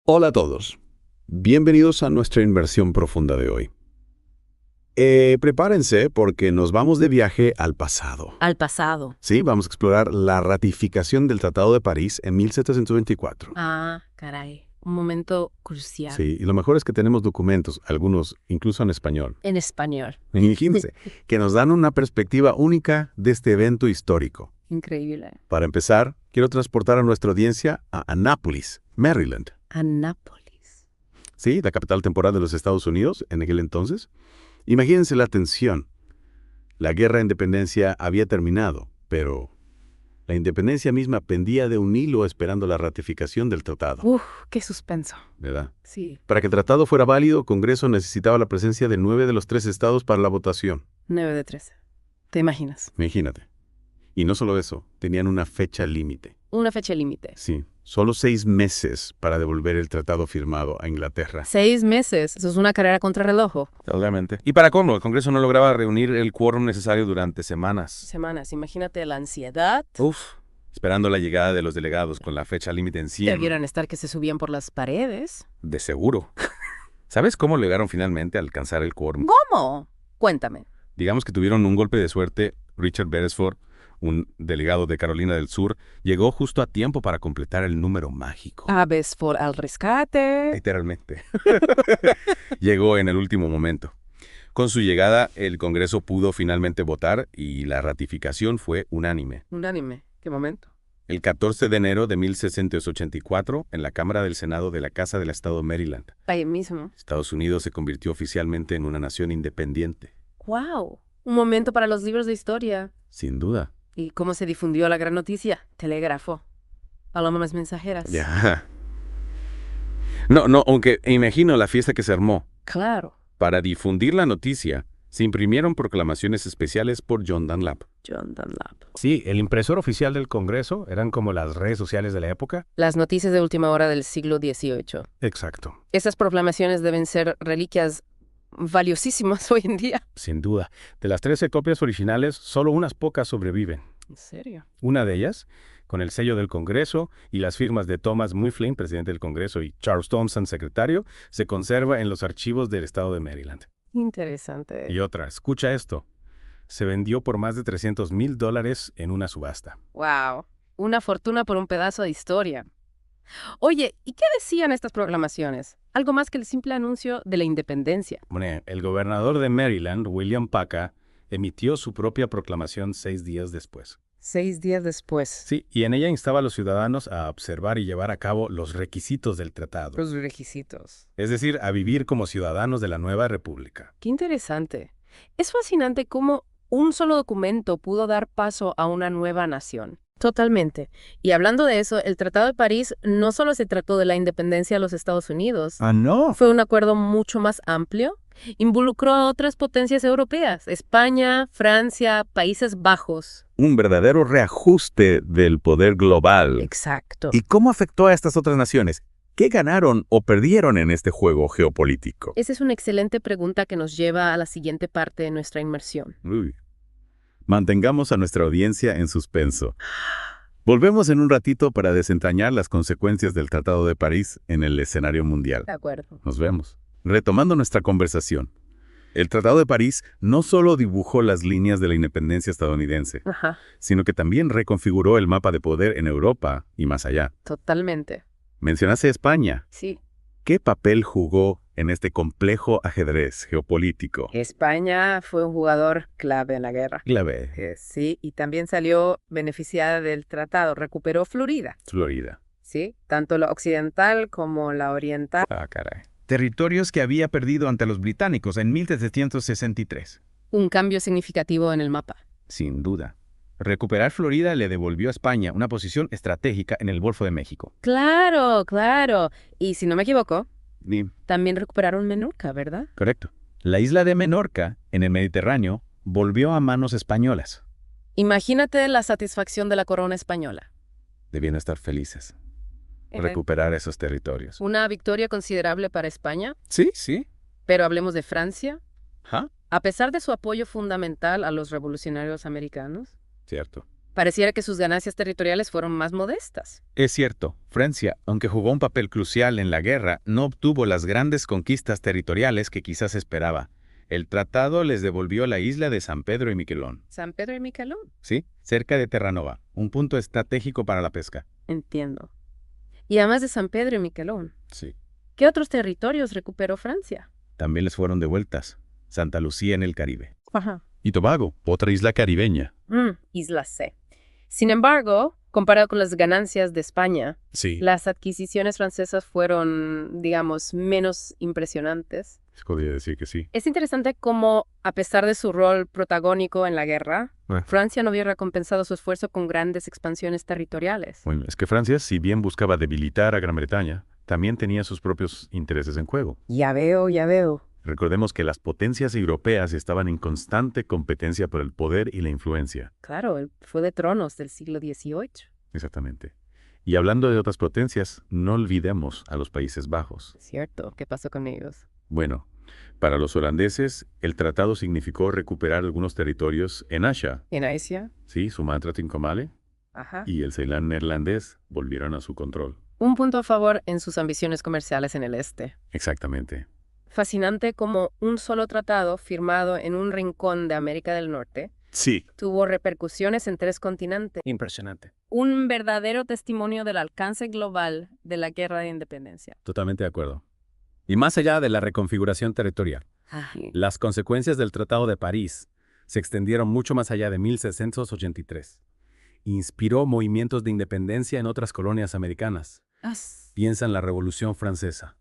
Hola a todos. Bienvenidos a nuestra inmersión profunda de hoy. Prepárense porque nos vamos de viaje al pasado. Al pasado. Sí, vamos a explorar la ratificación del Tratado de París en 1724. Ah, caray. Un momento crucial. Sí, y lo mejor es que tenemos documentos, algunos incluso en español. En español. Imagínense, que nos dan una perspectiva única de este evento histórico. Increíble. Para empezar, quiero transportar a nuestra audiencia a Annapolis, Maryland. Annapolis. Sí, la capital temporal de los Estados Unidos en aquel entonces. Imagínense la tensión. La guerra de independencia había terminado, pero la independencia misma pendía de un hilo esperando la ratificación del tratado. Uf, qué suspenso. ¿Verdad? Sí. Para que el tratado fuera válido, el Congreso necesitaba la presencia de 9 de los 13 estados para la votación. 9 de 13. ¿Te imaginas? Imagínate. Y no solo eso, tenían una fecha límite. Una fecha límite. Sí, solo 6 meses para devolver el tratado firmado a Inglaterra. 6 meses. Eso es una carrera contra reloj. Totalmente. Y para colmo, el Congreso no lograba reunir el quórum necesario durante semanas. Semanas. Imagínate la ansiedad. Uf, esperando la llegada de los delegados con la fecha límite encima. Debieran estar que se subían por las paredes. De seguro. ¿Sabes cómo llegaron finalmente a alcanzar el quórum? ¿Cómo? Cuéntame. Digamos que tuvieron un golpe de suerte. Richard Beresford, un delegado de Carolina del Sur, llegó justo a tiempo para completar el número mágico. Aves por al rescate. Literalmente. Llegó en el último momento. Con su llegada, el Congreso pudo finalmente votar y la ratificación fue unánime. Unánime. ¿Qué momento? El 14 de enero de 1684, en la Cámara del Senado de la Casa del Estado de Maryland, Ahí mismo. Estados Unidos se convirtió oficialmente en una nación independiente. ¡Wow! Un momento para los libros de historia. Sin duda. ¿Y cómo se difundió la gran noticia? Telégrafo. Palomas mensajeras. Ya. No, aunque imagino la fiesta que se armó. Claro. Para difundir la noticia, se imprimieron proclamaciones especiales por John Dunlap. John Dunlap. Sí, el impresor oficial del Congreso eran como las redes sociales de la época. Las noticias de última hora del siglo XVIII. Exacto. Esas proclamaciones deben ser reliquias valiosísimas hoy en día. Sin duda. De las 13 copias originales, solo unas pocas sobreviven. ¿En serio? Una de ellas, con el sello del Congreso y las firmas de Thomas Mifflin, presidente del Congreso, y Charles Thompson, secretario, se conserva en los archivos del estado de Maryland. Interesante. Y otra, escucha esto, se vendió por más de $300,000 en una subasta. ¡Wow! Una fortuna por un pedazo de historia. Oye, ¿y qué decían estas proclamaciones? Algo más que el simple anuncio de la independencia. Bueno, el gobernador de Maryland, William Paca, emitió su propia proclamación 6 días después. 6 días después. Sí, y en ella instaba a los ciudadanos a observar y llevar a cabo los requisitos del tratado. Los requisitos. Es decir, a vivir como ciudadanos de la nueva república. Qué interesante. Es fascinante cómo un solo documento pudo dar paso a una nueva nación. Totalmente. Y hablando de eso, el Tratado de París no solo se trató de la independencia de los Estados Unidos. Ah, no. Fue un acuerdo mucho más amplio. Involucró a otras potencias europeas, España, Francia, Países Bajos. Un verdadero reajuste del poder global. Exacto. ¿Y cómo afectó a estas otras naciones? ¿Qué ganaron o perdieron en este juego geopolítico? Esa es una excelente pregunta que nos lleva a la siguiente parte de nuestra inmersión. Uy. Mantengamos a nuestra audiencia en suspenso. Volvemos en un ratito para desentrañar las consecuencias del Tratado de París en el escenario mundial. De acuerdo. Nos vemos. Retomando nuestra conversación. El Tratado de París no solo dibujó las líneas de la independencia estadounidense, Ajá, sino que también reconfiguró el mapa de poder en Europa y más allá. totalmente. Mencionaste España. Sí. ¿Qué papel jugó en este complejo ajedrez geopolítico? España fue un jugador clave en la guerra. Clave. Sí, y también salió beneficiada del tratado. Recuperó Florida. Florida. Sí, tanto la occidental como la oriental. Ah, caray. Territorios que había perdido ante los británicos en 1763. Un cambio significativo en el mapa. Sin duda. Recuperar Florida le devolvió a España una posición estratégica en el Golfo de México. Claro, claro. Y si no me equivoco, Ni- también recuperaron Menorca, ¿verdad? Correcto. La isla de Menorca, en el Mediterráneo, volvió a manos españolas. Imagínate la satisfacción de la corona española. Debían estar felices. Recuperar esos territorios. Una victoria considerable para España, Sí, sí. pero hablemos de Francia. Ajá. A pesar de su apoyo fundamental a los revolucionarios americanos, Cierto. Pareciera que sus ganancias territoriales fueron más modestas. Es cierto, Francia, aunque jugó un papel crucial en la guerra, no obtuvo las grandes conquistas territoriales que quizás esperaba. El tratado les devolvió la isla de San Pedro y Miquelón, San Pedro y Miquelón. ¿sí? Cerca de Terranova, un punto estratégico para la pesca. Entiendo. Y además de San Pedro y Miquelón, Sí. ¿qué otros territorios recuperó Francia? También les fueron devueltas. Santa Lucía en el Caribe. Ajá. Y Tobago, otra isla caribeña. Isla C. Sin embargo, comparado con las ganancias de España, Sí. las adquisiciones francesas fueron, digamos, menos impresionantes. Se podría decir que sí. Es interesante cómo, a pesar de su rol protagónico en la guerra, Francia no había recompensado su esfuerzo con grandes expansiones territoriales. Bueno, es que Francia, si bien buscaba debilitar a Gran Bretaña, también tenía sus propios intereses en juego. Ya veo, ya veo. Recordemos que las potencias europeas estaban en constante competencia por el poder y la influencia. Claro, fue de tronos del siglo XVIII. Exactamente. Y hablando de otras potencias, no olvidemos a los Países Bajos. Cierto, ¿qué pasó con ellos? Bueno, para los holandeses, el tratado significó recuperar algunos territorios en Asia. ¿En Asia? Sí, Sumatra, Trincomalee Ajá. y el Ceilán neerlandés volvieron a su control. Un punto a favor en sus ambiciones comerciales en el este. Exactamente. Fascinante como un solo tratado firmado en un rincón de América del Norte Sí. tuvo repercusiones en 3 continentes. Impresionante. Un verdadero testimonio del alcance global de la guerra de independencia. Totalmente de acuerdo. Y más allá de la reconfiguración territorial, las consecuencias del Tratado de París se extendieron mucho más allá de 1683. Inspiró movimientos de independencia en otras colonias americanas. Piensa en la Revolución Francesa,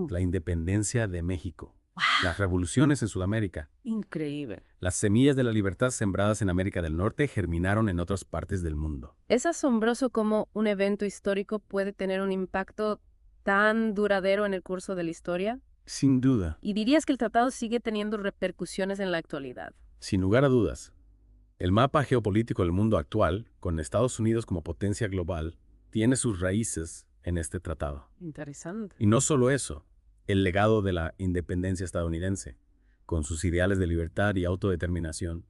la independencia de México, las revoluciones en Sudamérica. Increíble. Las semillas de la libertad sembradas en América del Norte germinaron en otras partes del mundo. Es asombroso cómo un evento histórico puede tener un impacto tan duradero en el curso de la historia. Sin duda, ¿Y dirías que el tratado sigue teniendo repercusiones en la actualidad? sin lugar a dudas, el mapa geopolítico del mundo actual, con Estados Unidos como potencia global, tiene sus raíces en este tratado. Interesante. Y no solo eso, el legado de la independencia estadounidense, con sus ideales de libertad y autodeterminación,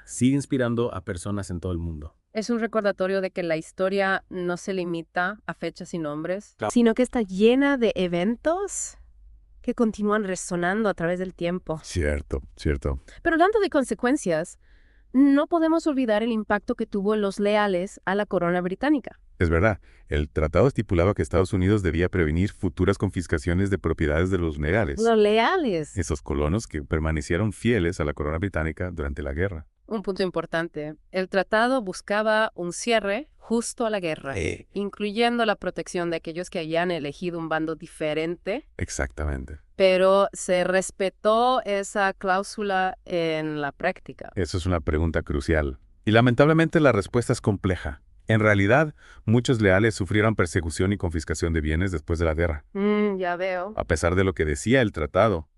sigue inspirando a personas en todo el mundo. Es un recordatorio de que la historia no se limita a fechas y nombres, Claro. sino que está llena de eventos que continúan resonando a través del tiempo. Cierto, cierto. Pero hablando de consecuencias, no podemos olvidar el impacto que tuvo en los leales a la corona británica. Es verdad, el tratado estipulaba que Estados Unidos debía prevenir futuras confiscaciones de propiedades de los leales. Los leales. Esos colonos que permanecieron fieles a la corona británica durante la guerra. Un punto importante. El tratado buscaba un cierre justo a la guerra, incluyendo la protección de aquellos que hayan elegido un bando diferente, Exactamente. pero se respetó esa cláusula en la práctica. Eso es una pregunta crucial. Y lamentablemente la respuesta es compleja. En realidad, muchos leales sufrieron persecución y confiscación de bienes después de la guerra. Ya veo. A pesar de lo que decía el tratado,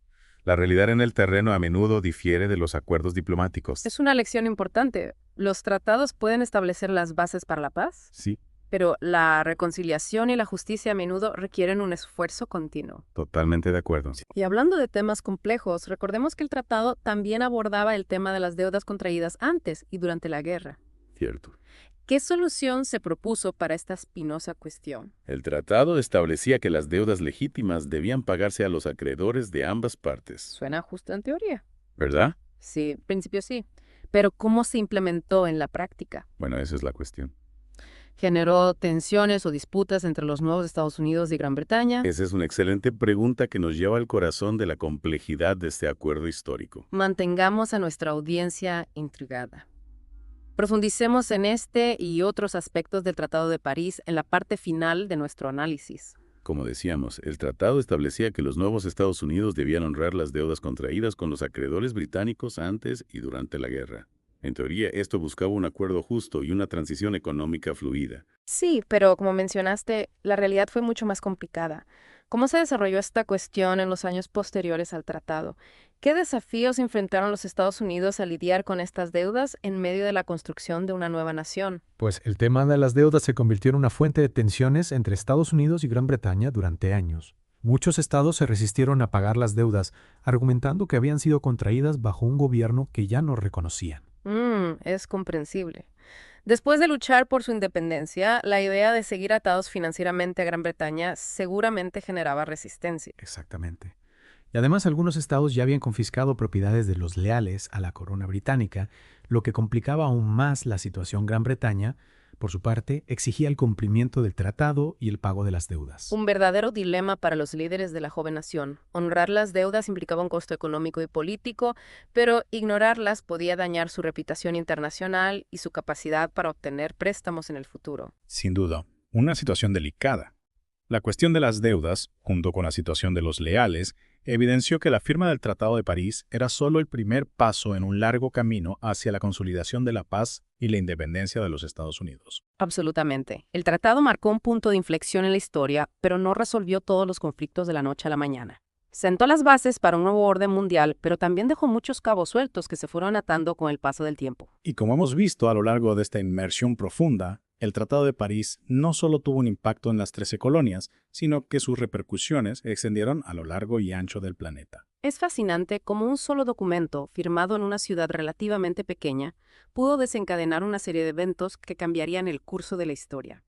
la realidad en el terreno a menudo difiere de los acuerdos diplomáticos. Es una lección importante. Los tratados pueden establecer las bases para la paz, Sí, pero la reconciliación y la justicia a menudo requieren un esfuerzo continuo. totalmente de acuerdo. Y hablando de temas complejos, recordemos que el tratado también abordaba el tema de las deudas contraídas antes y durante la guerra. Cierto. ¿Qué solución se propuso para esta espinosa cuestión? El tratado establecía que las deudas legítimas debían pagarse a los acreedores de ambas partes. Suena justo en teoría. ¿Verdad? Sí, en principio sí. Pero ¿cómo se implementó en la práctica? Bueno, esa es la cuestión. ¿Generó tensiones o disputas entre los nuevos Estados Unidos y Gran Bretaña? Esa es una excelente pregunta que nos lleva al corazón de la complejidad de este acuerdo histórico. Mantengamos a nuestra audiencia intrigada. Profundicemos en este y otros aspectos del Tratado de París en la parte final de nuestro análisis. Como decíamos, el tratado establecía que los nuevos Estados Unidos debían honrar las deudas contraídas con los acreedores británicos antes y durante la guerra. En teoría, esto buscaba un acuerdo justo y una transición económica fluida. Sí, pero como mencionaste, la realidad fue mucho más complicada. ¿Cómo se desarrolló esta cuestión en los años posteriores al tratado? ¿Qué desafíos enfrentaron los Estados Unidos a lidiar con estas deudas en medio de la construcción de una nueva nación? Pues el tema de las deudas se convirtió en una fuente de tensiones entre Estados Unidos y Gran Bretaña durante años. Muchos estados se resistieron a pagar las deudas, argumentando que habían sido contraídas bajo un gobierno que ya no reconocían. Es comprensible. Después de luchar por su independencia, la idea de seguir atados financieramente a Gran Bretaña seguramente generaba resistencia. Exactamente. Y además algunos estados ya habían confiscado propiedades de los leales a la corona británica, lo que complicaba aún más la situación. Gran Bretaña, por su parte, exigía el cumplimiento del tratado y el pago de las deudas. Un verdadero dilema para los líderes de la joven nación. Honrar las deudas implicaba un costo económico y político, pero ignorarlas podía dañar su reputación internacional y su capacidad para obtener préstamos en el futuro. Sin duda, una situación delicada. La cuestión de las deudas, junto con la situación de los leales, evidenció que la firma del Tratado de París era solo el primer paso en un largo camino hacia la consolidación de la paz y la independencia de los Estados Unidos. Absolutamente. El tratado marcó un punto de inflexión en la historia, pero no resolvió todos los conflictos de la noche a la mañana. Sentó las bases para un nuevo orden mundial, pero también dejó muchos cabos sueltos que se fueron atando con el paso del tiempo. Y como hemos visto a lo largo de esta inmersión profunda, el Tratado de París no solo tuvo un impacto en las 13 colonias, sino que sus repercusiones se extendieron a lo largo y ancho del planeta. Es fascinante cómo un solo documento, firmado en una ciudad relativamente pequeña, pudo desencadenar una serie de eventos que cambiarían el curso de la historia.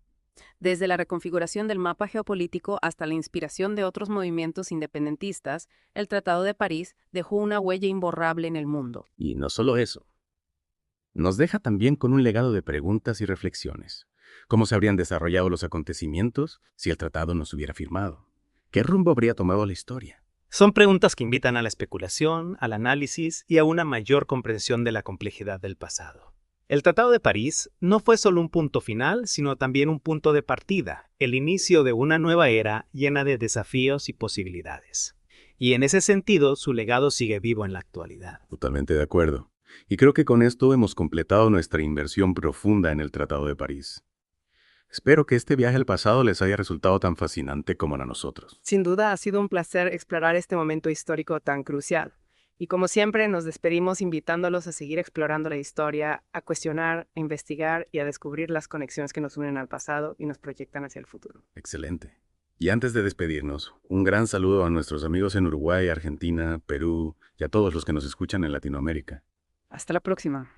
Desde la reconfiguración del mapa geopolítico hasta la inspiración de otros movimientos independentistas, el Tratado de París dejó una huella imborrable en el mundo. Y no solo eso. Nos deja también con un legado de preguntas y reflexiones. ¿Cómo se habrían desarrollado los acontecimientos si el tratado no se hubiera firmado? ¿Qué rumbo habría tomado la historia? Son preguntas que invitan a la especulación, al análisis y a una mayor comprensión de la complejidad del pasado. El Tratado de París no fue solo un punto final, sino también un punto de partida, el inicio de una nueva era llena de desafíos y posibilidades. Y en ese sentido, su legado sigue vivo en la actualidad. Totalmente de acuerdo. Y creo que con esto hemos completado nuestra inversión profunda en el Tratado de París. Espero que este viaje al pasado les haya resultado tan fascinante como a nosotros. Sin duda ha sido un placer explorar este momento histórico tan crucial. Y como siempre, nos despedimos invitándolos a seguir explorando la historia, a cuestionar, a investigar y a descubrir las conexiones que nos unen al pasado y nos proyectan hacia el futuro. Excelente. Y antes de despedirnos, un gran saludo a nuestros amigos en Uruguay, Argentina, Perú y a todos los que nos escuchan en Latinoamérica. Hasta la próxima.